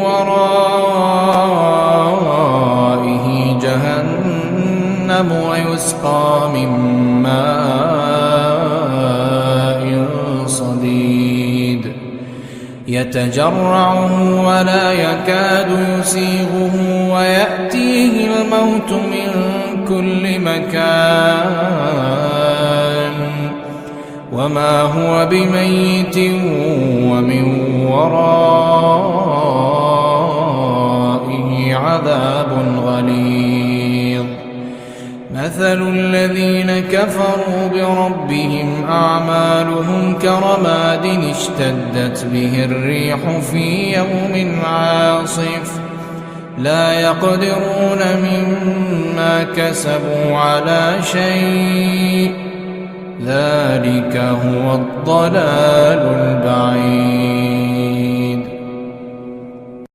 ورائه جهنم ويسقى من ماء صديد يتجرعه ولا يكاد يسيغه ويأتيه الموت من كل مكان وما هو بميت ومن ورائه عذاب غليظ مثل الذين كفروا بربهم أعمالهم كرماد اشتدت به الريح في يوم عاصف لا يقدرون مما كسبوا على شيء ذلك هو الضلال البعيد.